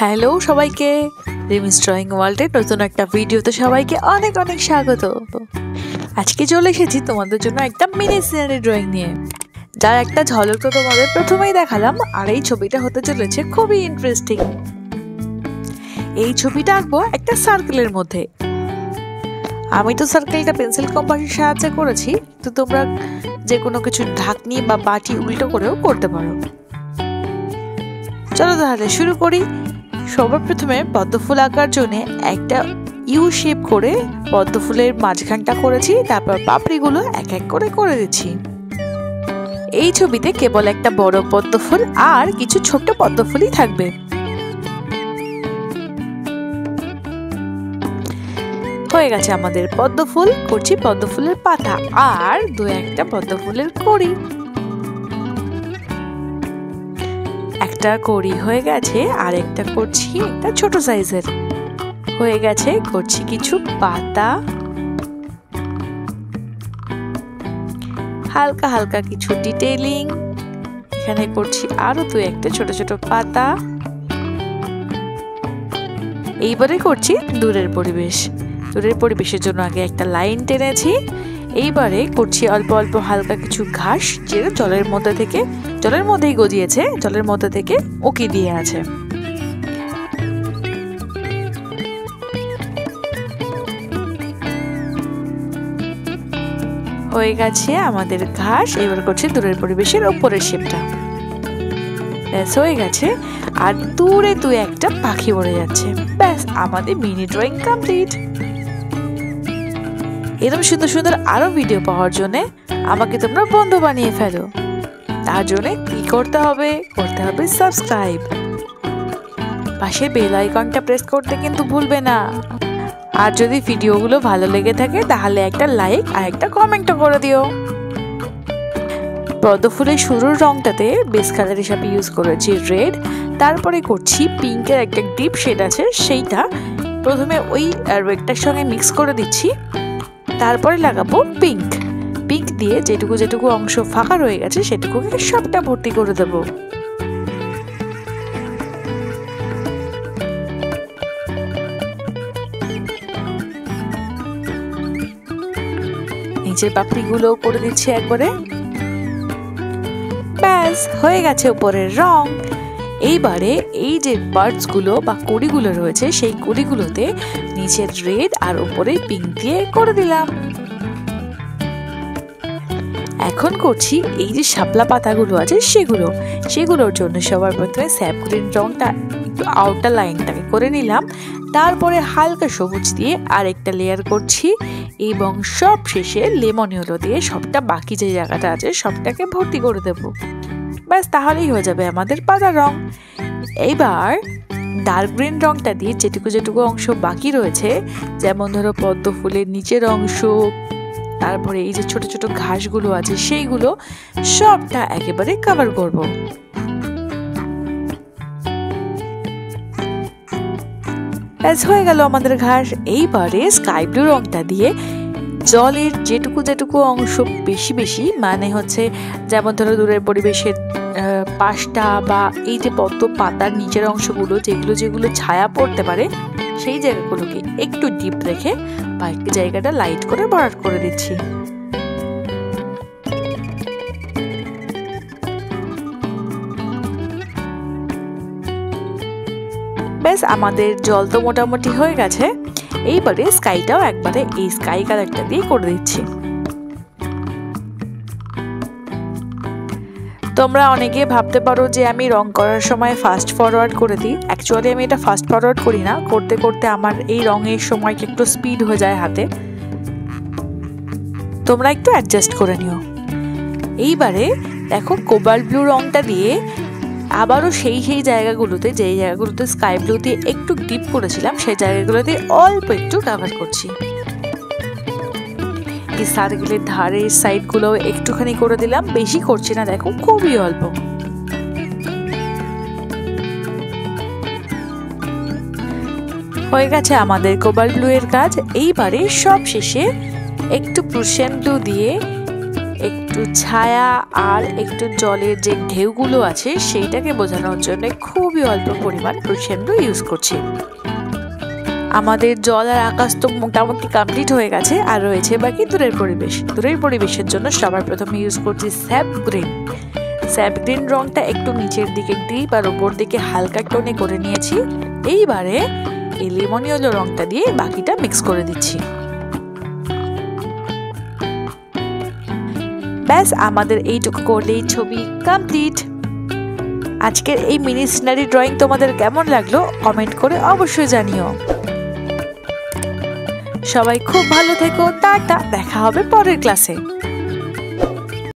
Hello সবাইকে, রিমিস drawing ওয়ার্ল্ডের নতুন একটা ভিডিওতে সবাইকে অনেক অনেক স্বাগত। আজকে চলে এসেছি তোমাদের জন্য একটা মিনি সিনারি ড্রয়িং নিয়ে, যার একটা ঝলক তো তোমাদের প্রথমেই দেখালাম। আর এই ছবিটা হতে চলেছে খুবই ইন্টারেস্টিং। এই ছবিটা আঁকবো একটা সার্কেলের মধ্যে। আমি তো সার্কেলটা পেন্সিল কম্পাসের সাহায্যে করেছি, তো তোমরা যে কোনো কিছু ঢাকনি বা বাটি উল্টো করেও করতে পারো। চলো তাহলে শুরু করি। সবার প্রথমে পদ্ম ফুল আঁকার জন্য একটা ইউ শেপ করে পদ্ম ফুলের মাঝখানটা করেছি, তারপর পাপড়িগুলো এক এক করে করে দিচ্ছি। এই ছবিতে কেবল একটা বড় পদ্ম ফুল আর কিছু ছোট্ট পদ্ম ফুলই থাকবে। হয়ে গেছে আমাদের পদ্ম ফুল। করছি পদ্ম ফুলের পাতা আর দু একটা পদ্ম ফুলের কড়ি। একটা কড়ি হয়ে গেছে, আর একটা করছি একটা ছোট সাইজের। হয়ে গেছে, করছি কিছু পাতা, হালকা হালকা কিছু ডিটেইলিং। এখানে করছি আরো দু একটা ছোট ছোট পাতা। এইবারে করছি দূরের পরিবেশ। দূরের পরিবেশের জন্য আগে একটা লাইন টেনেছি। এইবারে করছি অল্প অল্প হালকা কিছু ঘাস, যেটা জলের মধ্যেই গজিয়েছে, জলের মধ্যে থেকে উকি দিয়ে আছে। হয়ে গেছে আমাদের ঘাস। এবার করছি দূরের পরিবেশের উপরের শেপটা। ব্যাস হয়ে গেছে। আর দূরে দু একটা পাখি উড়ে যাচ্ছে। ব্যাস আমাদের মিনি ড্রয়িং কমপ্লিট। এরকম সুন্দর সুন্দর আরো ভিডিও পাওয়ার জন্য আমাকে তোমরা বন্ধু বানিয়ে ফেলো। তার জন্য কি করতে হবে সাবস্ক্রাইব। পাশে বেল আইকনটা প্রেস করতে কিন্তু ভুলবে না। আর যদি ভিডিওগুলো ভালো লেগে থাকে তাহলে একটা লাইক আর একটা কমেন্টও করে দিও। পদ্ম ফুলের শুরুর রংটাতে বেস কালার হিসাবে ইউজ করেছি রেড। তারপরে করছি পিঙ্কের একটা ডিপ শেড আছে, সেইটা প্রথমে ওই রেডটার সঙ্গে মিক্স করে দিচ্ছি। তারপরে লাগাবো পিঙ্ক দিয়ে যেটুকু অংশ ফাঁকা রয়ে গেছে সেটুকুকে সবটা ভর্তি করে দেব। নিচের পাপড়িগুলো করে দিচ্ছি একবারে। ব্যাস হয়ে গেছে উপরের রং। এইবারে এই যে বার্ডস গুলো বা কড়িগুলো রয়েছে, সেই কড়িগুলোতে নিচের রেড আর উপরে পিঙ্ক দিয়ে করে দিলাম। এখন করছি এই যে শাপলা পাতাগুলো আছে সেগুলোর জন্য সবার প্রথমে স্যাপ গ্রিন রংটা একটু আউটার লাইনটাকে করে নিলাম। তারপরে হালকা সবুজ দিয়ে আরেকটা লেয়ার করছি, এবং সব শেষে লেমন ইয়েলো দিয়ে সবটা বাকি যে জায়গাটা আছে সবটাকে ভর্তি করে দেবো। ব্যাস তাহলেই হয়ে যাবে আমাদের পাতার রং। এইবার ডার্ক গ্রিন রংটা দিয়ে যেটুকু অংশ বাকি রয়েছে, যেমন ধরো পদ্ম ফুলের নিচের অংশ, তারপরে এই যে ছোট ছোট ঘাসগুলো আছে সেইগুলো সবটা একেবারে কভার করব। ব্যাস হয়ে গেল আমাদের ঘাস। এইবারে স্কাই ব্লু রংটা দিয়ে জলের যেটুকু অংশ বেশি মানে হচ্ছে, যেমন ধরো দূরের পরিবেশের পাশটা বা এই যে পদ্ম পাতার নিচের অংশগুলো যেগুলো ছায়া পড়তে পারে, সেই জায়গাগুলোকে একটু ডিপ রেখে বাকি জায়গাটা লাইট করে ভরাট করে দিচ্ছি। ব্যাস আমাদের জল তো মোটামুটি হয়ে গেছে। এইবারে স্কাইটাও একবারে এই স্কাই কালারটা দিয়ে করে দিচ্ছি। তোমরা অনেকে ভাবতে পারো যে আমি রং করার সময় ফাস্ট ফরওয়ার্ড করে দিই। অ্যাকচুয়ালি আমি এটা ফাস্ট ফরওয়ার্ড করি না। করতে করতে আমার এই রঙের সময়টা একটু স্পিড হয়ে যায় হাতে। তোমরা একটু অ্যাডজাস্ট করে নিও। এইবারে দেখো কোবাল্ট ব্লু রংটা দিয়ে আবারও সেই জায়গাগুলোতে যেই জায়গাগুলোতে স্কাই ব্লু দিয়ে একটু ডিপ করেছিলাম সেই জায়গাগুলোতে অল্প একটু কভার করছি। এই সার্কেলের ধারের সাইডগুলো একটুখানি করে দিলাম, বেশি করছি না, দেখো খুবই অল্প। হয়ে গেছে আমাদের কোবাল্ট ব্লু এর কাজ। এইবারে সব শেষে একটু প্রুশিয়ান ব্লু দিয়ে একটু ছায়া আর একটু জলের যে ঢেউগুলো আছে সেইটাকে বোঝানোর জন্য খুবই অল্প পরিমাণ ক্রিসেন্ডো ইউজ করছি। আমাদের জল আর আকাশ তো মোটামুটি কমপ্লিট হয়ে গেছে, আর রয়েছে বাকি দূরের পরিবেশ। দূরের পরিবেশের জন্য সবার প্রথমে ইউজ করছি স্যাপ গ্রিন। স্যাপ গ্রিন রংটা একটু নিচের দিকে ডিপ আর উপর দিকে হালকা টোনে করে নিয়েছি। এইবারে এই লেমন ইয়েলো রংটা দিয়ে বাকিটা মিক্স করে দিচ্ছি। ব্যাস আমাদের এইটুকু করলেই ছবি কমপ্লিট। আজকের এই মিনি সিনারি ড্রয়িং তোমাদের কেমন লাগলো কমেন্ট করে অবশ্যই জানিও। সবাই খুব ভালো থেকো, টাটা, দেখা হবে পরের ক্লাসে।